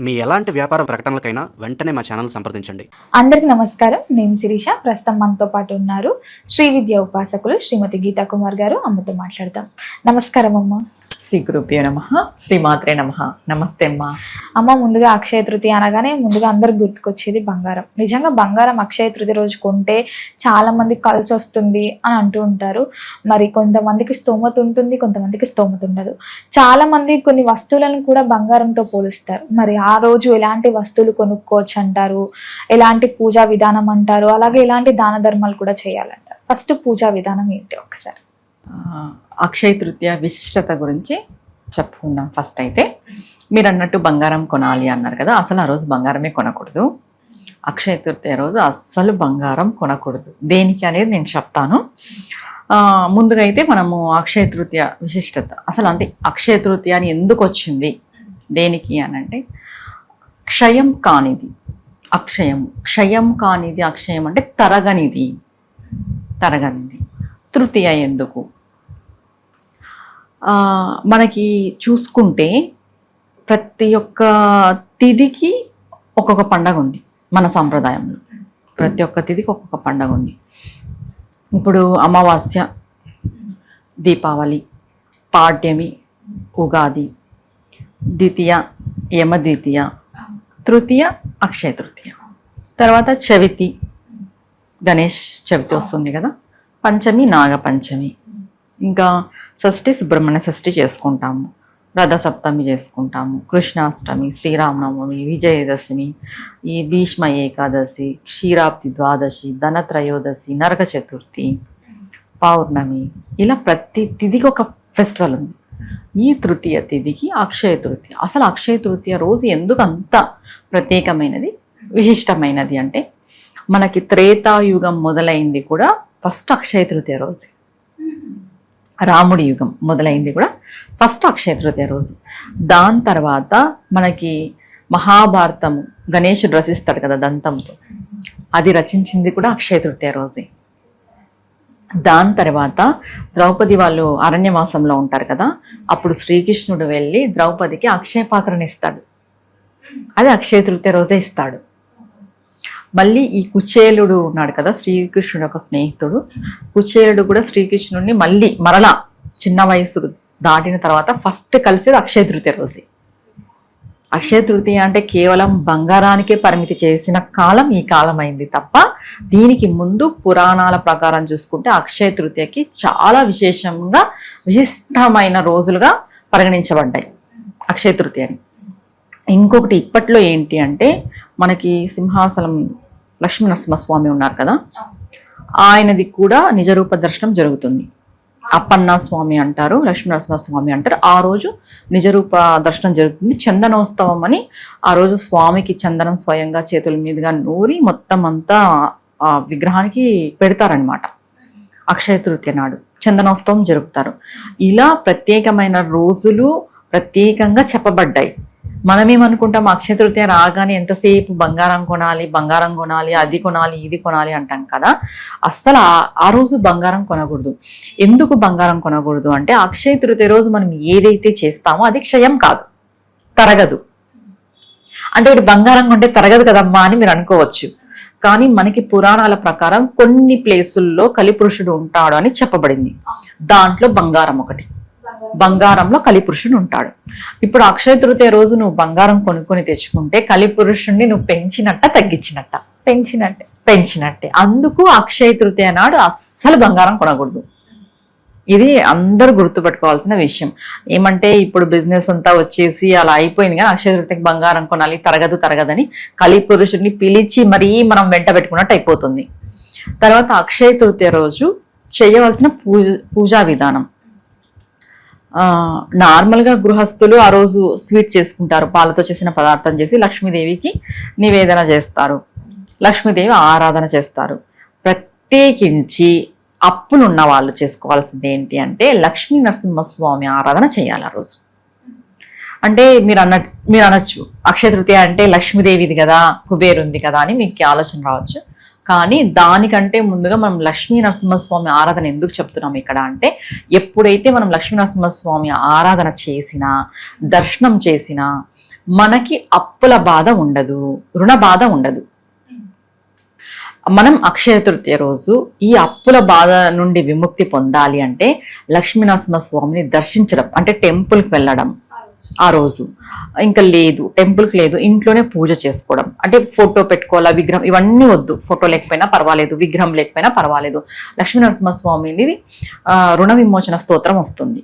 మీ ఎలాంటి వ్యాపార ప్రకటనలకైనా వెంటనే మా ఛానల్ సంప్రదించండి. అందరికి నమస్కారం. నేను శిరీష. ప్రస్తుతం మనతో పాటు ఉన్నారు శ్రీ విద్య ఉపాసకులు శ్రీమతి గీతా కుమార్ గారు. అమ్మతో మాట్లాడదాం. నమస్కారం అమ్మ. శ్రీ గురుభ్యో నమః. శ్రీమాత్రే నమః. నమస్తే అమ్మా. అమ్మ, ముందుగా అక్షయ తృతీయ అనగానే ముందుగా అందరికి గుర్తుకొచ్చేది బంగారం. నిజంగా బంగారం అక్షయ తృతీయ రోజు కొంటే చాలా మందికి కలిసి వస్తుంది అని అంటూ ఉంటారు. మరి కొంతమందికి స్తోమత ఉంటుంది, కొంతమందికి స్తోమత ఉండదు. చాలా మంది కొన్ని వస్తువులను కూడా బంగారంతో పోలుస్తారు. మరి ఆ రోజు ఎలాంటి వస్తువులు కొనుక్కోవచ్చు అంటారు, ఎలాంటి పూజా విధానం అంటారు, అలాగే ఎలాంటి దాన ధర్మాలు కూడా చేయాలంటారు. ఫస్ట్ పూజా విధానం ఏంటి ఒక్కసారి? అక్షయ తృతీయ విశిష్టత గురించి చెప్పుకుందాం. ఫస్ట్ అయితే మీరు అన్నట్టు బంగారం కొనాలి అన్నారు కదా, అసలు ఆ రోజు బంగారమే కొనకూడదు. అక్షయ తృతీయ రోజు అస్సలు బంగారం కొనకూడదు. దేనికి అనేది నేను చెప్తాను. ముందుగా అయితే మనము అక్షయ తృతీయ విశిష్టత, అసలు అంటే అక్షయ తృతీయ అని ఎందుకు వచ్చింది, దేనికి అని అంటే క్షయం కానిది అక్షయం, క్షయం కానిది అక్షయం అంటే తరగనిది. తృతీయ ఎందుకు మనకి చూసుకుంటే ప్రతి ఒక్క తిథికి ఒక్కొక్క పండగ ఉంది మన సాంప్రదాయంలో. ప్రతి ఒక్క తిథికి ఒక్కొక్క పండగ ఉంది. ఇప్పుడు అమావాస్య, దీపావళి, పాడ్యమి, ఉగాది, ద్వితీయ యమద్వితీయ, తృతీయ అక్షయ తృతీయ, తర్వాత చవితి గణేష్ చవితి వస్తుంది కదా, పంచమి నాగపంచమి, ఇంకా షష్ఠి సుబ్రహ్మణ్య షష్ఠి చేసుకుంటాము, రథసప్తమి చేసుకుంటాము, కృష్ణాష్టమి, శ్రీరామనవమి, విజయదశమి, ఈ భీష్మ ఏకాదశి, క్షీరాబ్ది ద్వాదశి, ధనత్రయోదశి, నరక చతుర్థి, పౌర్ణమి, ఇలా ప్రతి తిథికి ఒక ఫెస్టివల్ ఉంది. ఈ తృతీయ తిథికి అక్షయ తృతీయ. అసలు అక్షయ తృతీయ రోజు ఎందుకు అంత ప్రత్యేకమైనది, విశిష్టమైనది అంటే మనకి త్రేతాయుగం మొదలైంది కూడా ఫస్ట్ అక్షయ తృతీయ రోజు. రాముడి యుగం మొదలైంది కూడా ఫస్ట్ అక్షయ తృతీయ రోజు. దాని తర్వాత మనకి మహాభారతము, గణేశుడు రచిస్తాడు కదా దంతంతో, అది రచించింది కూడా అక్షయ తృతీయ రోజే. దాని తర్వాత ద్రౌపది వాళ్ళు అరణ్యవాసంలో ఉంటారు కదా, అప్పుడు శ్రీకృష్ణుడు వెళ్ళి ద్రౌపదికి అక్షయ పాత్రని ఇస్తాడు. అది అక్షయ తృతీయ రోజే ఇస్తాడు. మళ్ళీ ఈ కుచేలుడు ఉన్నాడు కదా, శ్రీకృష్ణుడు యొక్క స్నేహితుడు, కుచేలుడు కూడా శ్రీకృష్ణుడిని మరలా చిన్న వయసు దాటిన తర్వాత ఫస్ట్ కలిసేది అక్షయ తృతీయ రోజే. అక్షయ తృతీయ అంటే కేవలం బంగారానికే పరిమితి చేసిన కాలం ఈ కాలం అయింది తప్ప, దీనికి ముందు పురాణాల ప్రకారం చూసుకుంటే అక్షయ తృతీయకి చాలా విశిష్టమైన రోజులుగా పరిగణించబడ్డాయి అక్షయ తృతీయని. ఇంకొకటి ఇప్పట్లో ఏంటి అంటే మనకి సింహాసనం లక్ష్మీనరసింహస్వామి ఉన్నారు కదా, ఆయనది కూడా నిజరూప దర్శనం జరుగుతుంది. అప్పన్న స్వామి అంటారు, లక్ష్మీనరసింహస్వామి అంటారు. ఆ రోజు నిజరూప దర్శనం జరుగుతుంది. చందనోత్సవం అని ఆ రోజు స్వామికి చందనం స్వయంగా చేతుల మీదుగా నూరి మొత్తం అంతా ఆ విగ్రహానికి పెడతారనమాట. అక్షయ తృతీయ నాడు చందనోత్సవం జరుపుతారు. ఇలా ప్రత్యేకమైన రోజులు ప్రత్యేకంగా చెప్పబడ్డాయి. మనమేమనుకుంటాం, అక్షయ తృతీయ రాగానే ఎంతసేపు బంగారం కొనాలి, అది కొనాలి, ఇది కొనాలి అంటాం కదా. అస్సలు ఆ రోజు బంగారం కొనకూడదు. ఎందుకు బంగారం కొనకూడదు అంటే అక్షయ తృతీయ రోజు మనం ఏదైతే చేస్తామో అది క్షయం కాదు, తరగదు. అంటే ఇప్పుడు బంగారం కొంటే తరగదు కదమ్మా అని మీరు అనుకోవచ్చు. కానీ మనకి పురాణాల ప్రకారం కొన్ని ప్లేసుల్లో కలిపురుషుడు ఉంటాడు అని చెప్పబడింది. దాంట్లో బంగారం ఒకటి. బంగారంలో కలిపురుషుడు ఉంటాడు. ఇప్పుడు అక్షయ తృతీయ రోజు నువ్వు బంగారం కొనుక్కొని తెచ్చుకుంటే కలిపురుషుడిని నువ్వు పెంచినట్టే. అందుకు అక్షయ తృతీయ నాడు అస్సలు బంగారం కొనకూడదు. ఇది అందరూ గుర్తుపెట్టుకోవాల్సిన విషయం. ఏమంటే ఇప్పుడు బిజినెస్ అంతా వచ్చేసి అలా అయిపోయింది, కానీ అక్షయ తృతీయకి బంగారం కొనాలి, తరగదని కలిపురుషుడిని పిలిచి మరీ మనం వెంట పెట్టుకున్నట్టు అయిపోతుంది. తర్వాత అక్షయ తృతీయ రోజు చేయవలసిన పూజా విధానం. నార్మల్గా గృహస్థులు ఆ రోజు స్వీట్ చేసుకుంటారు, పాలతో చేసిన పదార్థం చేసి లక్ష్మీదేవికి నివేదన చేస్తారు, లక్ష్మీదేవి ఆరాధన చేస్తారు. ప్రత్యేకించి అప్పులున్న వాళ్ళు చేసుకోవాల్సింది ఏంటి అంటే లక్ష్మీ నరసింహస్వామి ఆరాధన చేయాలి ఆ రోజు. అంటే మీరు అనొచ్చు అక్షయ తృతీయ అంటే లక్ష్మీదేవిది కదా, కుబేరుంది కదా అని మీకు ఆలోచన రావచ్చు. కానీ దానికంటే ముందుగా మనం లక్ష్మీ నరసింహస్వామి ఆరాధన ఎందుకు చెప్తున్నాం ఇక్కడ అంటే, ఎప్పుడైతే మనం లక్ష్మీ నరసింహస్వామి ఆరాధన చేసినా, దర్శనం చేసినా మనకి అప్పుల బాధ ఉండదు, రుణ బాధ ఉండదు. మనం అక్షయ తృతీయ రోజు ఈ అప్పుల బాధ నుండి విముక్తి పొందాలి అంటే లక్ష్మీ నరసింహస్వామిని దర్శించడం, అంటే టెంపుల్కి వెళ్ళడం. ఆ రోజు ఇంకా లేదు, టెంపుల్కి లేదు, ఇంట్లోనే పూజ చేసుకోవడం. అంటే ఫోటో పెట్టుకోవాలా, విగ్రహం ఇవన్నీ వద్దు. ఫోటో లేకపోయినా పర్వాలేదు, విగ్రహం లేకపోయినా పర్వాలేదు. లక్ష్మీ నరసింహస్వామిది రుణ విమోచన స్తోత్రం వస్తుంది.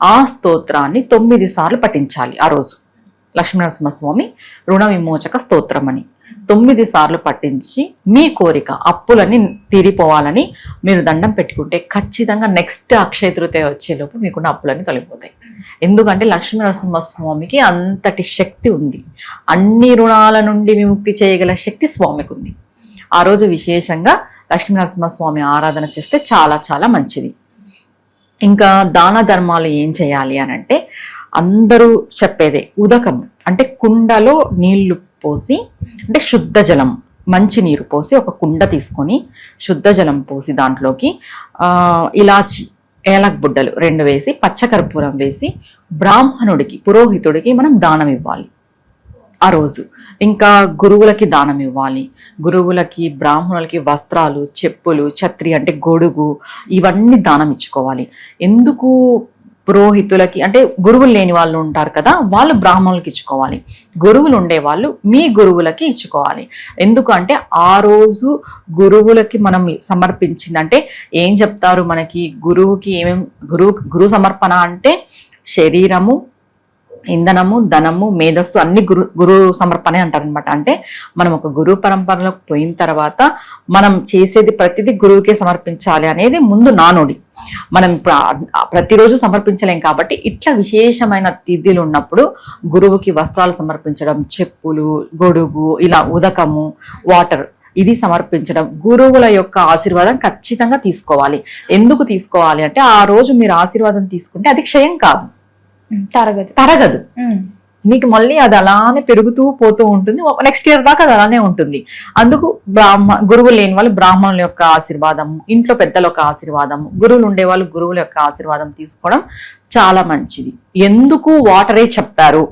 ఆ స్తోత్రాన్ని 9 సార్లు పఠించాలి ఆ రోజు. లక్ష్మీ నరసింహస్వామి రుణ విమోచక స్తోత్రం అని 9 సార్లు పఠించి మీ కోరిక అప్పులన్నీ తీరిపోవాలని మీరు దండం పెట్టుకుంటే ఖచ్చితంగా నెక్స్ట్ అక్షయ తృతీయ వచ్చేలోపు మీకున్న అప్పులన్నీ తొలగిపోతాయి. ఎందుకంటే లక్ష్మీ నరసింహస్వామికి అంతటి శక్తి ఉంది. అన్ని రుణాల నుండి విముక్తి చేయగల శక్తి స్వామికి ఉంది. ఆ రోజు విశేషంగా లక్ష్మీ నరసింహస్వామి ఆరాధన చేస్తే చాలా చాలా మంచిది. ఇంకా దాన ధర్మాలు ఏం చేయాలి అని అంటే, అందరూ చెప్పేదే ఉదకం, అంటే కుండలో నీళ్లు పోసి, అంటే శుద్ధ జలం, మంచి నీరు పోసి ఒక కుండ తీసుకొని శుద్ధ జలం పోసి దాంట్లోకి ఇలాచి, ఏలక్ బుడ్డలు 2 వేసి, పచ్చకర్పూరం వేసి బ్రాహ్మణుడికి, పురోహితుడికి మనం దానం ఇవ్వాలి ఆ రోజు. ఇంకా గురువులకి దానం ఇవ్వాలి. గురువులకి, బ్రాహ్మణులకి వస్త్రాలు, చెప్పులు, ఛత్రి అంటే గొడుగు, ఇవన్నీ దానం ఇచ్చుకోవాలి. ఎందుకు పురోహితులకి అంటే గురువులు లేని వాళ్ళు ఉంటారు కదా, వాళ్ళు బ్రాహ్మణులకి ఇచ్చుకోవాలి. గురువులు ఉండే వాళ్ళు మీ గురువులకి ఇచ్చుకోవాలి. ఎందుకు అంటే ఆ రోజు గురువులకి మనం సమర్పించిందంటే ఏం చెప్తారు మనకి, గురువుకి ఏమేం గురు సమర్పణ అంటే శరీరము, ఇంధనము, ధనము, మేధస్సు అన్ని గురు సమర్పణే అంటారనమాట. అంటే మనం ఒక గురు పరంపరలోకి పోయిన తర్వాత మనం చేసేది ప్రతిదీ గురువుకే సమర్పించాలి అనేది ముందు నానుడి. మనం ప్రతిరోజు సమర్పించలేం కాబట్టి ఇట్లా విశేషమైన తిథులు ఉన్నప్పుడు గురువుకి వస్త్రాలు సమర్పించడం, చెప్పులు, గొడుగు, ఇలా ఉదకము, వాటర్ ఇది సమర్పించడం. గురువుల యొక్క ఆశీర్వాదం ఖచ్చితంగా తీసుకోవాలి. ఎందుకు తీసుకోవాలి అంటే ఆ రోజు మీరు ఆశీర్వాదం తీసుకుంటే అది క్షయం కాదు, తరగదు. మీకు మళ్ళీ అది అలానే పెరుగుతూ పోతూ ఉంటుంది. నెక్స్ట్ ఇయర్ దాకా అది అలానే ఉంటుంది. అందుకు గురువులు లేని వాళ్ళు బ్రాహ్మణుల యొక్క ఆశీర్వాదం, ఇంట్లో పెద్దల యొక్క ఆశీర్వాదం, గురువులు ఉండేవాళ్ళు గురువుల యొక్క ఆశీర్వాదం తీసుకోవడం చాలా మంచిది. ఎందుకు వాటరే చెప్పారు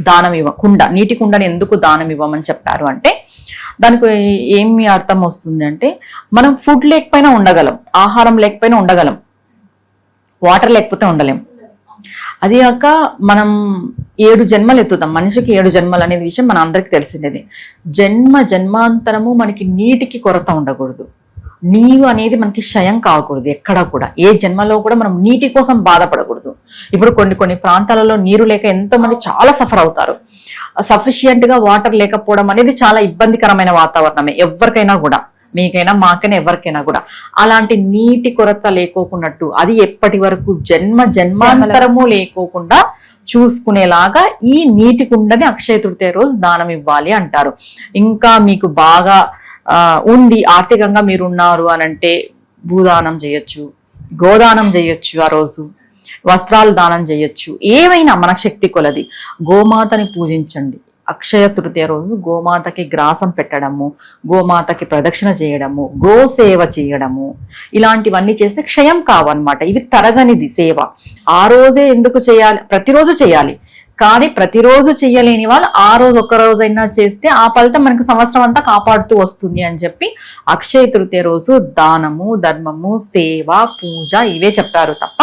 దానం కుండ, నీటి కుండని ఎందుకు దానం ఇవ్వమని చెప్పారు అంటే, దానికి ఏమి అర్థం వస్తుంది అంటే, మనం ఫుడ్ లేకపోయినా ఉండగలం, ఆహారం లేకపోయినా ఉండగలం, వాటర్ లేకపోతే ఉండలేం. అది కాక మనం 7 జన్మలు ఎత్తుతాం. మనిషికి 7 జన్మలు అనేది విషయం మన అందరికీ తెలిసిందేది. జన్మాంతరము మనకి నీటికి కొరత ఉండకూడదు. నీరు అనేది మనకి క్షయం కాకూడదు. ఎక్కడా కూడా ఏ జన్మలో కూడా మనం నీటి కోసం బాధపడకూడదు. ఇప్పుడు కొన్ని ప్రాంతాలలో నీరు లేక ఎంతో మంది చాలా సఫర్ అవుతారు. సఫిషియంట్ గా వాటర్ లేకపోవడం అనేది చాలా ఇబ్బందికరమైన వాతావరణమే ఎవరికైనా కూడా, మీకైనా మాకైనా ఎవరికైనా కూడా. అలాంటి నీటి కొరత లేకోకున్నట్టు అది ఎప్పటి వరకు జన్మాంతరము లేకోకుండా చూసుకునేలాగా ఈ నీటి కుండని అక్షయ తృతీయ రోజు దానం ఇవ్వాలి అంటారు. ఇంకా మీకు బాగా ఉంది, ఆర్థికంగా మీరు ఉన్నారు అని అంటే భూదానం చేయొచ్చు, గోదానం చేయొచ్చు, ఆ రోజు వస్త్రాలు దానం చేయొచ్చు, ఏమైనా మన శక్తి కొలది. గోమాతని పూజించండి. అక్షయ తృతీయ రోజు గోమాతకి గ్రాసం పెట్టడము, గోమాతకి ప్రదక్షిణ చేయడము, గోసేవ చేయడము, ఇలాంటివన్నీ చేస్తే క్షయం కావన్నమాట. ఇవి తరగనిది సేవ. ఆ రోజే ఎందుకు చేయాలి, ప్రతిరోజు చేయాలి. కానీ ప్రతిరోజు చెయ్యలేని వాళ్ళు ఆ రోజు ఒక్క రోజైనా చేస్తే ఆ ఫలితం మనకు సంవత్సరం అంతా కాపాడుతూ వస్తుంది అని చెప్పి అక్షయ తృతీయ రోజు దానము, ధర్మము, సేవ, పూజ ఇవే చెప్పారు తప్ప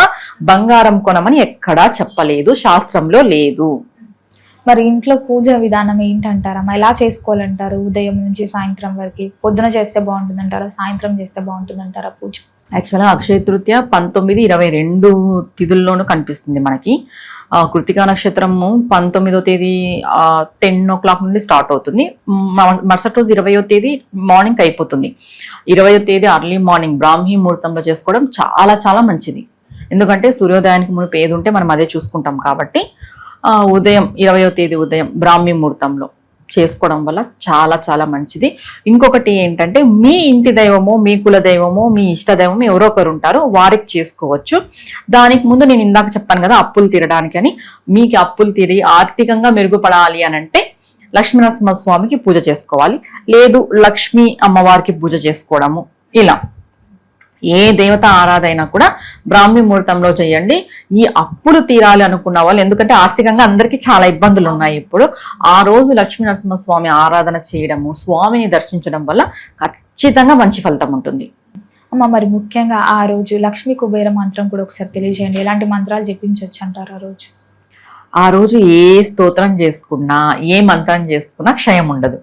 బంగారం కొనమని ఎక్కడా చెప్పలేదు, శాస్త్రంలో లేదు. మరి ఇంట్లో పూజ విధానం ఏంటంటారమ్మా? ఎలా చేసుకోవాలంటారు? ఉదయం నుంచి సాయంత్రం వరకు పొద్దున చేస్తే బాగుంటుందంటారా, సాయంత్రం చేస్తే బాగుంటుందంటారా పూజ? యాక్చువల్గా అక్షయ తృతీయ 19, 22 తిథుల్లోనూ కనిపిస్తుంది మనకి. కృతికా నక్షత్రము 19వ తేదీ 10 o'clock నుండి స్టార్ట్ అవుతుంది. మరుసటి రోజు 20వ తేదీ మార్నింగ్ అయిపోతుంది. 20వ తేదీ అర్లీ మార్నింగ్ బ్రాహ్మీ ముహూర్తంలో చేసుకోవడం చాలా చాలా మంచిది. ఎందుకంటే సూర్యోదయానికి మునుపు ఏది ఉంటే మనం అదే చూసుకుంటాం కాబట్టి ఉదయం 20వ తేదీ ఉదయం బ్రాహ్మీ ముహూర్తంలో చేసుకోవడం వల్ల చాలా చాలా మంచిది. ఇంకొకటి ఏంటంటే, మీ ఇంటి దైవమో, మీ కుల దైవమో, మీ ఇష్ట దైవమో ఎవరో ఒకరు ఉంటారో వారికి చేసుకోవచ్చు. దానికి ముందు నేను ఇందాక చెప్పాను కదా అప్పులు తీరడానికి అని. మీకు అప్పులు తీరి ఆర్థికంగా మెరుగుపడాలి అని అంటే లక్ష్మీనరసింహస్వామికి పూజ చేసుకోవాలి, లేదు లక్ష్మీ అమ్మవారికి పూజ చేసుకోవడము. ఇలా ఏ దేవత ఆరాధన కూడా బ్రాహ్మీ ముహూర్తంలో చేయండి. ఈ అప్పులు తీరాలి అనుకున్న వాళ్ళు, ఎందుకంటే ఆర్థికంగా అందరికీ చాలా ఇబ్బందులు ఉన్నాయి ఇప్పుడు, ఆ రోజు లక్ష్మీ నరసింహస్వామి ఆరాధన చేయడము, స్వామిని దర్శించడం వల్ల ఖచ్చితంగా మంచి ఫలితం ఉంటుంది. అమ్మ, మరి ముఖ్యంగా ఆ రోజు లక్ష్మీ కుబేర మంత్రం కూడా ఒకసారి తెలియజేయండి. ఎలాంటి మంత్రాలు జపించవచ్చు అంటారు ఆ రోజు? ఆ రోజు ఏ స్తోత్రం చేసుకున్నా, ఏ మంత్రం చేసుకున్నా క్షయం ఉండదు.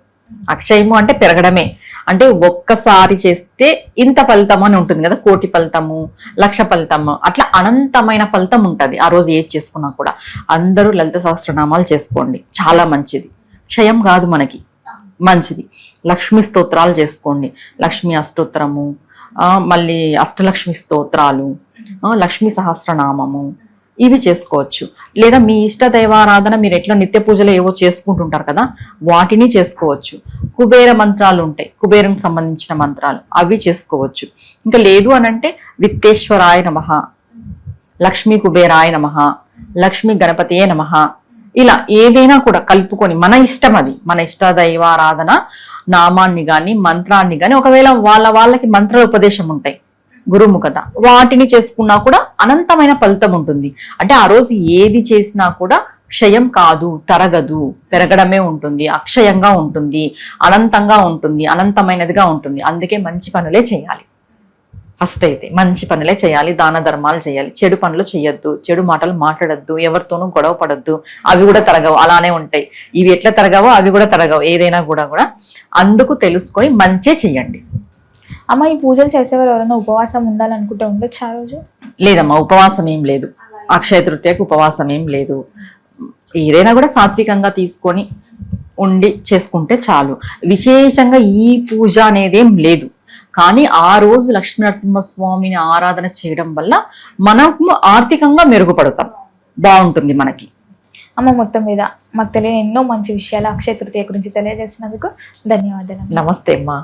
అక్షయము అంటే పెరగడమే, అంటే ఒక్కసారి చేస్తే ఇంత ఫలితము అని ఉంటుంది కదా, కోటి ఫలితము, లక్ష ఫలితము, అట్లా అనంతమైన ఫలితం ఉంటుంది ఆ రోజు ఏది చేసుకున్నా కూడా. అందరూ లలిత సహస్రనామాలు చేసుకోండి, చాలా మంచిది. క్షయం కాదు మనకి, మంచిది. లక్ష్మీ స్తోత్రాలు చేసుకోండి, లక్ష్మీ అష్టోత్తరము, మళ్ళీ అష్టలక్ష్మి స్తోత్రాలు, లక్ష్మీ సహస్రనామము, ఇవి చేసుకోవచ్చు. లేదా మీ ఇష్ట దైవారాధన మీరు ఎట్లా నిత్య పూజలు ఏవో చేసుకుంటుంటారు కదా, వాటిని చేసుకోవచ్చు. కుబేర మంత్రాలు ఉంటాయి, కుబేరం సంబంధించిన మంత్రాలు, అవి చేసుకోవచ్చు. ఇంకా లేదు అనంటే విత్తేశ్వరాయ నమః, లక్ష్మీ కుబేరాయ నమః, లక్ష్మీ గణపతియే నమః, ఇలా ఏదైనా కూడా కలుపుకొని మన ఇష్టం, అది మన ఇష్ట దైవారాధన నామాన్ని గాని మంత్రాన్ని గాని, ఒకవేళ వాళ్ళకి మంత్ర ఉపదేశం ఉంటాయి గురుముఖత, వాటిని చేసుకున్నా కూడా అనంతమైన ఫలితం ఉంటుంది. అంటే ఆ రోజు ఏది చేసినా కూడా క్షయం కాదు, తరగదు, పెరగడమే ఉంటుంది, అక్షయంగా ఉంటుంది, అనంతంగా ఉంటుంది, అనంతమైనదిగా ఉంటుంది. అందుకే మంచి పనులే చేయాలి. ఫస్ట్ అయితే మంచి పనులే చేయాలి, దాన ధర్మాలు చేయాలి, చెడు పనులు చేయొద్దు, చెడు మాటలు మాట్లాడద్దు, ఎవరితోనూ గొడవ పడద్దు, అవి కూడా తరగవు, అలానే ఉంటాయి. ఇవి ఎట్లా తరగవో అవి కూడా తరగవు, ఏదైనా కూడా అందుకు తెలుసుకొని మంచే చెయ్యండి. అమ్మ, ఈ పూజలు చేసేవారు ఎవరైనా ఉపవాసం ఉండాలనుకుంటే ఉండొచ్చు ఆ రోజు? లేదమ్మా, ఉపవాసం ఏం లేదు, అక్షయ తృతీయకు ఉపవాసం ఏం లేదు. ఏదైనా కూడా సాత్వికంగా తీసుకొని ఉండి చేసుకుంటే చాలు. విశేషంగా ఈ పూజ అనేదేం లేదు, కానీ ఆ రోజు లక్ష్మీనరసింహస్వామిని ఆరాధన చేయడం వల్ల మనము ఆర్థికంగా మెరుగుపడతాం, బాగుంటుంది మనకి. అమ్మ, మొత్తం మీద మాకు తెలియని ఎన్నో మంచి విషయాలు అక్షయ తృతీయ గురించి తెలియజేసినందుకు ధన్యవాదాలు. నమస్తే అమ్మా.